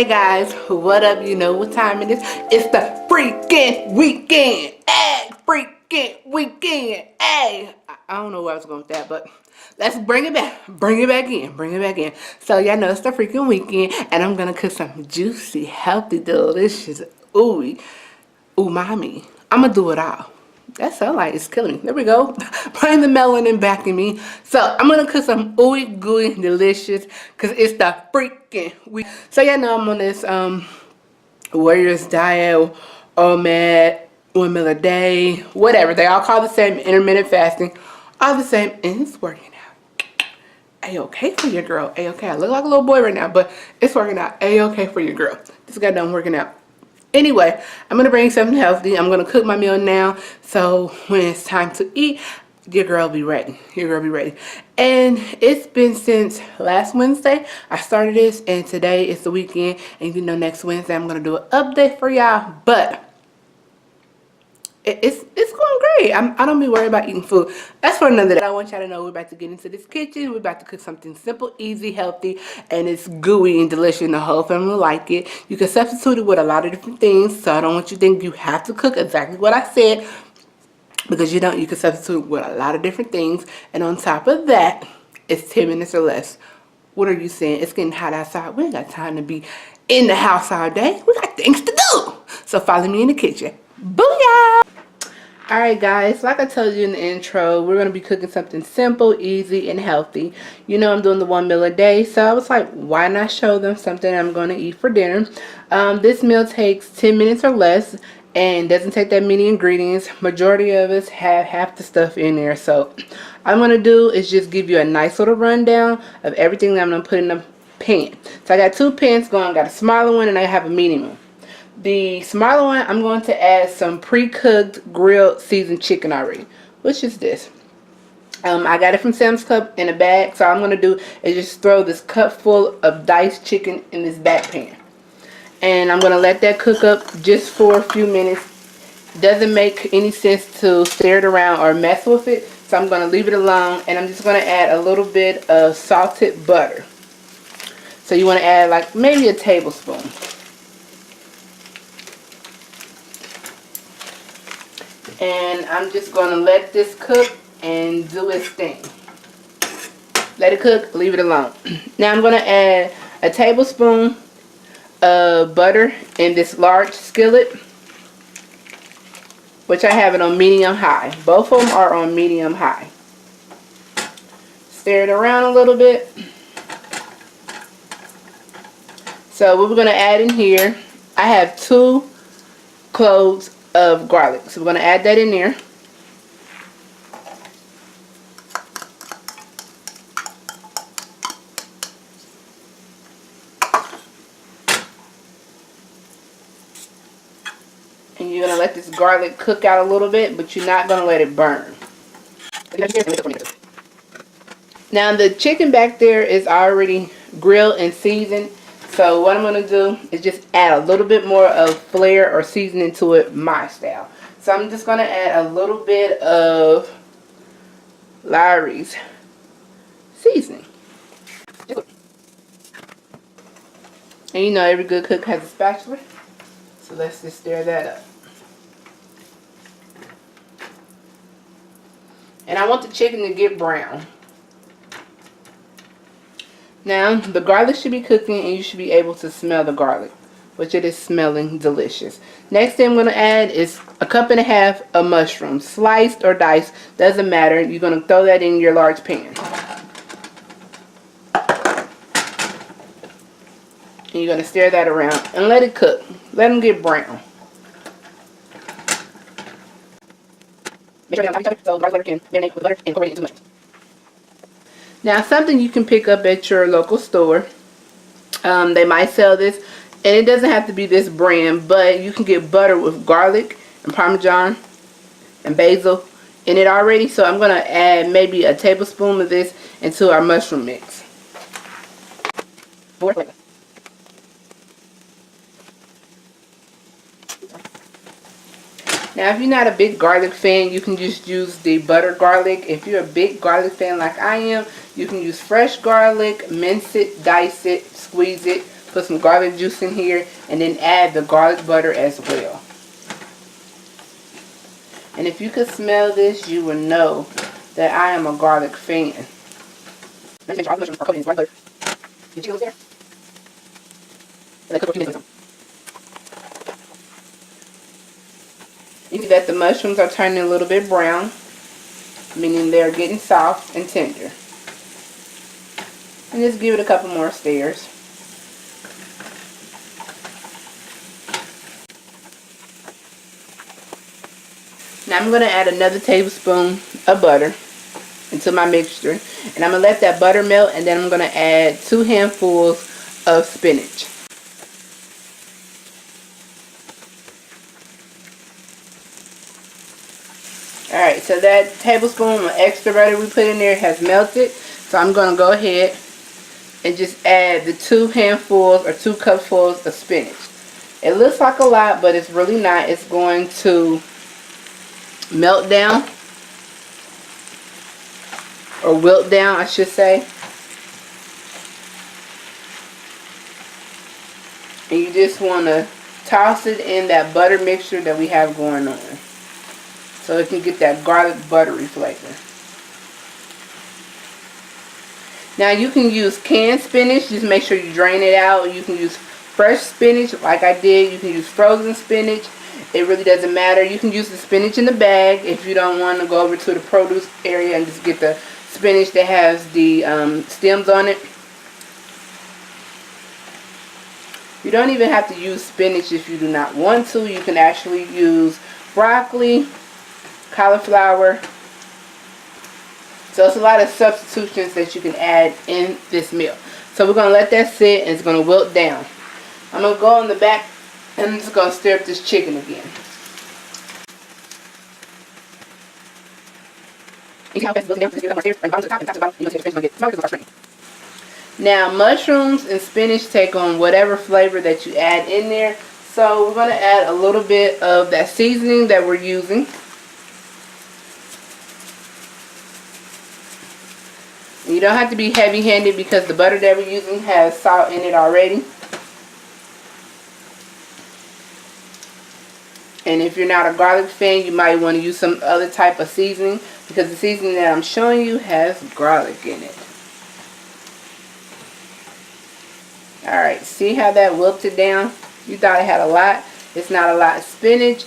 Hey guys, what up? You know what time it is? It's the freaking weekend. Hey, freaking weekend. Hey, I don't know where I was going with that, but let's bring it back. Bring it back in. So y'all know it's the freaking weekend, and I'm gonna cook some juicy, healthy, delicious, umami. I'm gonna do it all. That sounds like it's killing me. There we go. Putting the melanin back in me. So I'm gonna cook some ooey gooey delicious because it's the freaking week. So y'all know I'm on this warriors diet, OMAD, 1 meal a day, whatever. They all call the same, intermittent fasting. All the same, and it's working out. A-okay for your girl. A-okay. I look like a little boy right now, but it's working out. A-okay for your girl. Just got done working out. Anyway, I'm going to bring something healthy. I'm going to cook my meal now. So when it's time to eat, your girl will be ready. Your girl will be ready. And it's been since last Wednesday I started this. And today is the weekend. And you know next Wednesday I'm going to do an update for y'all. But it's going great. I don't be worried about eating food. That's for another day. I want y'all to know we're about to get into this kitchen. We're about to cook something simple, easy, healthy, and it's gooey and delicious, and the whole family will like it. You can substitute it with a lot of different things, so I don't want you to think you have to cook exactly what I said, because you don't. You can substitute with a lot of different things, and on top of that, it's 10 minutes or less. What are you saying? It's getting hot outside. We ain't got time to be in the house all day. We got things to do. So follow me in the kitchen. Booyah! Alright guys, like I told you in the intro, we're going to be cooking something simple, easy, and healthy. You know I'm doing the 1 meal a day, so I was like, why not show them something I'm going to eat for dinner. This meal takes 10 minutes or less and doesn't take that many ingredients. Majority of us have half the stuff in there, so all I'm going to do is just give you a nice little rundown of everything that I'm going to put in the pan. So I got 2 pans going. I got a smaller one and I have a medium one. The smaller one, I'm going to add some pre-cooked grilled seasoned chicken already, which is this. I got it from Sam's Club in a bag, so all I'm going to do is just throw this cup full of diced chicken in this back pan. And I'm going to let that cook up just for a few minutes. Doesn't make any sense to stir it around or mess with it, so I'm going to leave it alone, and I'm just going to add a little bit of salted butter. So you want to add like maybe a tablespoon. And I'm just going to let this cook and do its thing. Let it cook, leave it alone. Now I'm going to add a tablespoon of butter in this large skillet, which I have it on medium high. Both of them are on medium high. Stir it around a little bit. So what we're going to add in here, I have 2 cloves of garlic. So we're going to add that in there. And you're going to let this garlic cook out a little bit, but you're not going to let it burn. Now the chicken back there is already grilled and seasoned. So what I'm going to do is just add a little bit more of flair or seasoning to it, my style. So I'm just going to add a little bit of D.I.Y's seasoning. And you know every good cook has a spatula. So let's just stir that up. And I want the chicken to get brown. Now, the garlic should be cooking and you should be able to smell the garlic, which it is smelling delicious. Next thing I'm going to add is a 1.5 cups of mushrooms, sliced or diced, doesn't matter. You're going to throw that in your large pan. And you're going to stir that around and let it cook. Let them get brown. Make sure you have so the garlic can marinate with butter and incorporate it into it. Now, something you can pick up at your local store. They might sell this, and it doesn't have to be this brand, but you can get butter with garlic and Parmesan and basil in it already. So I'm going to add maybe a tablespoon of this into our mushroom mix. Now, if you're not a big garlic fan, you can just use the butter garlic. If you're a big garlic fan like I am, you can use fresh garlic, mince it, dice it, squeeze it, Put some garlic juice in here, and then add the garlic butter as well. And if you could smell this, you would know that I am a garlic fan. Let me make sure all the mushrooms are coated in garlic butter. You see those there? And they cook for a few minutes with them. You can see that the mushrooms are turning a little bit brown, meaning they're getting soft and tender. And just give it a couple more stirres. Now I'm going to add another tablespoon of butter into my mixture. And I'm going to let that butter melt, and then I'm going to add 2 handfuls of spinach. Alright, so that tablespoon of extra butter we put in there has melted. So I'm going to go ahead and just add the 2 handfuls or 2 cupfuls of spinach. It looks like a lot, but it's really not. It's going to melt down, or wilt down, I should say. And you just want to toss it in that butter mixture that we have going on, so it can get that garlic buttery flavor. Now you can use canned spinach, just make sure you drain it out. You can use fresh spinach like I did. You can use frozen spinach. It really doesn't matter. You can use the spinach in the bag if you don't want to go over to the produce area and just get the spinach that has the stems on it. You don't even have to use spinach if you do not want to. You can actually use broccoli, cauliflower. So it's a lot of substitutions that you can add in this meal. So we're going to let that sit, and it's going to wilt down. I'm going to go on the back, and I'm just going to stir up this chicken again. You see how fast it's wilting down? Just give it a couple more stirrs. Bring the bottom to the top and the top to the bottom. And you'll see the fish going to get smaller because it'll start shrinking. Now, mushrooms and spinach take on whatever flavor that you add in there. So we're going to add a little bit of that seasoning that we're using. And you don't have to be heavy-handed because the butter that we're using has salt in it already. And if you're not a garlic fan, you might want to use some other type of seasoning, because the seasoning that I'm showing you has garlic in it. Alright, see how that wilted down? You thought it had a lot. It's not a lot. Spinach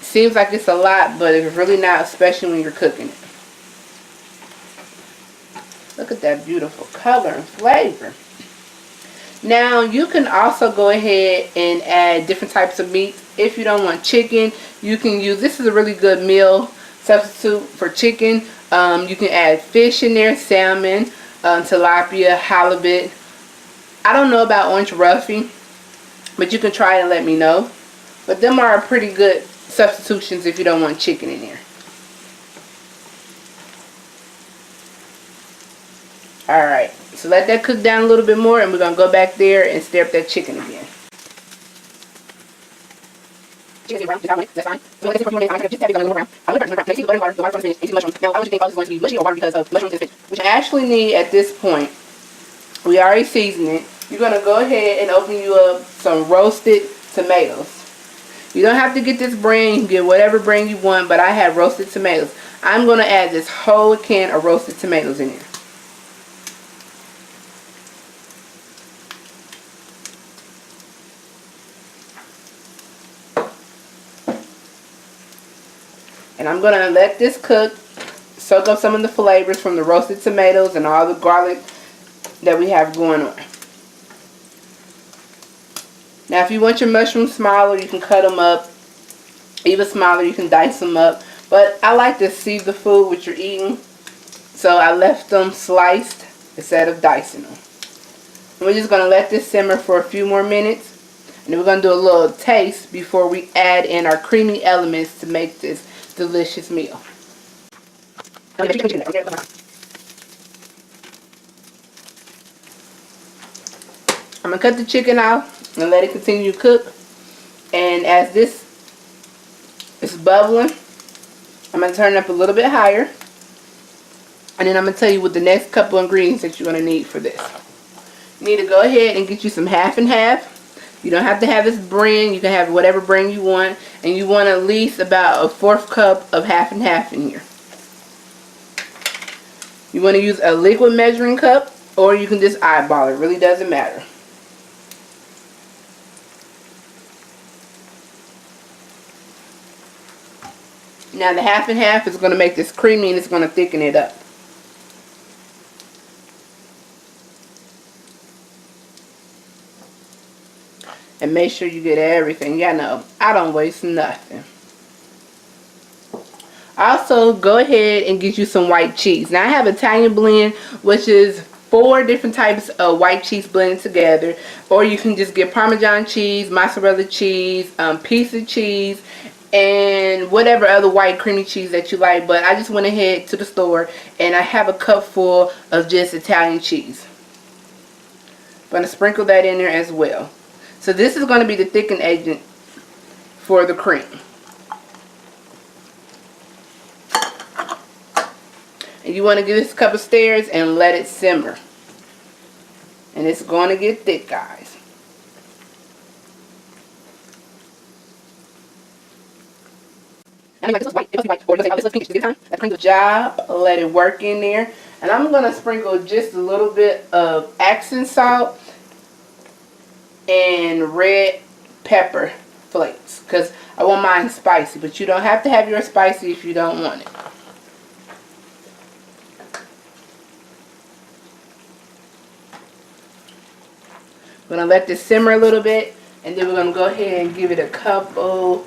seems like it's a lot, but it's really not, especially when you're cooking it. Look at that beautiful color and flavor. Now you can also go ahead and add different types of meat. If you don't want chicken, you can use, this is a really good meal substitute for chicken. You can add fish in there, salmon, tilapia, halibut. I don't know about orange roughy, but you can try it and let me know. But them are pretty good substitutions if you don't want chicken in there. Alright, so let that cook down a little bit more, and we're going to go back there and stir up that chicken again. Chicken's brown, that's fine. So like I said, for a few minutes, I'm going to just have it going a little brown. I would burn. Now you see the butter and water, the water from the spinach, and you see the mushrooms. Now I want you to think all this is going to be mushy or water because of mushrooms and spinach. Which I actually need at this point, we already seasoned it. You're going to go ahead and open you up some roasted tomatoes. You don't have to get this brand, you can get whatever brand you want, but I have roasted tomatoes. I'm going to add this whole can of roasted tomatoes in here. And I'm going to let this cook, soak up some of the flavors from the roasted tomatoes and all the garlic that we have going on. Now if you want your mushrooms smaller, you can cut them up. Even smaller, you can dice them up. But I like to see the food what you're eating, so I left them sliced instead of dicing them. And we're just going to let this simmer for a few more minutes. And then we're going to do a little taste before we add in our creamy elements to make this delicious meal. I'm going to cut the chicken out and let it continue to cook. And as this is bubbling, I'm going to turn it up a little bit higher. And then I'm going to tell you what the next couple ingredients that you're going to need for this. You need to go ahead and get you some half and half. You don't have to have this brand. You can have whatever brand you want. And you want at least about a 1/4 cup of half and half in here. You want to use a liquid measuring cup, or you can just eyeball it. It really doesn't matter. Now the half and half is going to make this creamy and it's going to thicken it up. And make sure you get everything. Yeah, no, I don't waste nothing. Also, go ahead and get you some white cheese. Now I have Italian blend, which is 4 different types of white cheese blended together. Or you can just get Parmesan cheese, mozzarella cheese, pizza cheese, and whatever other white creamy cheese that you like. But I just went ahead to the store and I have a cup full of just Italian cheese. I'm going to sprinkle that in there as well. So this is going to be the thickening agent for the cream. And you want to give this a couple stirrers and let it simmer. And it's going to get thick, guys. And like this looks white, it must be white. Or you say, oh, this looks pinkish. Give it time. That's cream the job. Let it work in there. And I'm going to sprinkle just a little bit of accent salt and red pepper flakes. Because I want mine spicy. But you don't have to have yours spicy if you don't want it. We're going to let this simmer a little bit, and then we're going to go ahead and give it a couple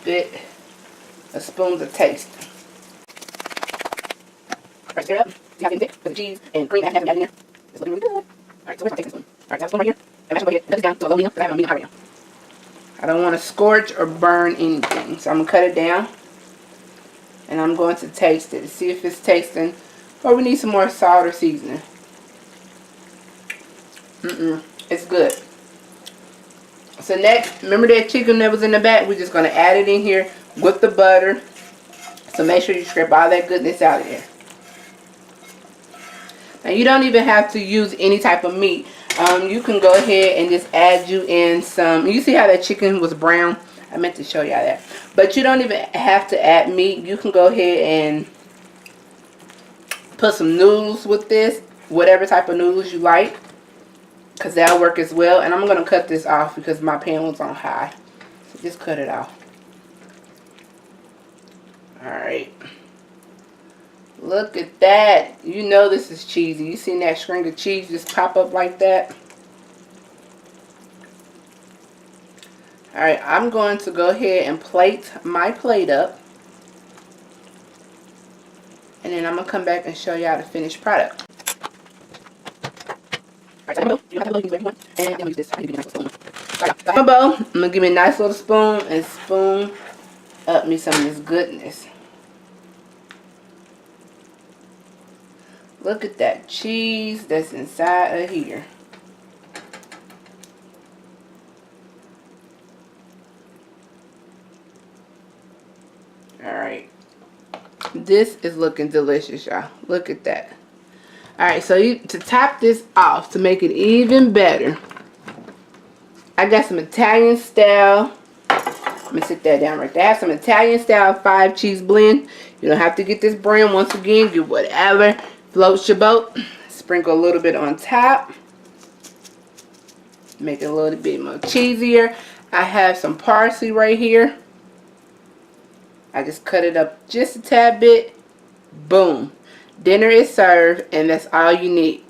bit of spoons of taste. Alright, stir it up. See how it's thick? Put the cheese and cream and half in there. It's looking really good. Alright, so where's my tasting spoon? Alright, I have a spoon right here. I'm actually going to go ahead and let this down to a low medium because I have a medium high right now. I don't want to scorch or burn anything, so I'm going to cut it down. And I'm going to taste it to see if it's tasting, or we need some more salt or seasoning. It's good. So next, remember that chicken that was in the back? We're just going to add it in here with the butter. So make sure you scrape all that goodness out of there. Now you don't even have to use any type of meat. You can go ahead and just add you in some. You see how that chicken was brown? I meant to show y'all that. But you don't even have to add meat. You can go ahead and put some noodles with this. Whatever type of noodles you like. Because that'll work as well. And I'm going to cut this off because my pan was on high. So just cut it off. Alright. Look at that. You know this is cheesy. You seen that string of cheese just pop up like that? Alright, I'm going to go ahead and plate my plate up. And then I'm going to come back and show y'all the finished product. Alright, so you have a bowl, use whatever you want. And then we'll use this. I need to give me a nice little spoon. Alright, got my bowl. I'm going to give me a nice little spoon and spoon up me some of this goodness. Look at that cheese that's inside of here. Alright. This is looking delicious, y'all. Look at that. Alright, so to top this off, to make it even better, I got some Italian style. Let me sit that down right there. I have some Italian style 5 cheese blend. You don't have to get this brand. Once again, get whatever floats your boat. Sprinkle a little bit on top. Make it a little bit more cheesier. I have some parsley right here. I just cut it up just a tad bit. Boom. Dinner is served, and that's all you need.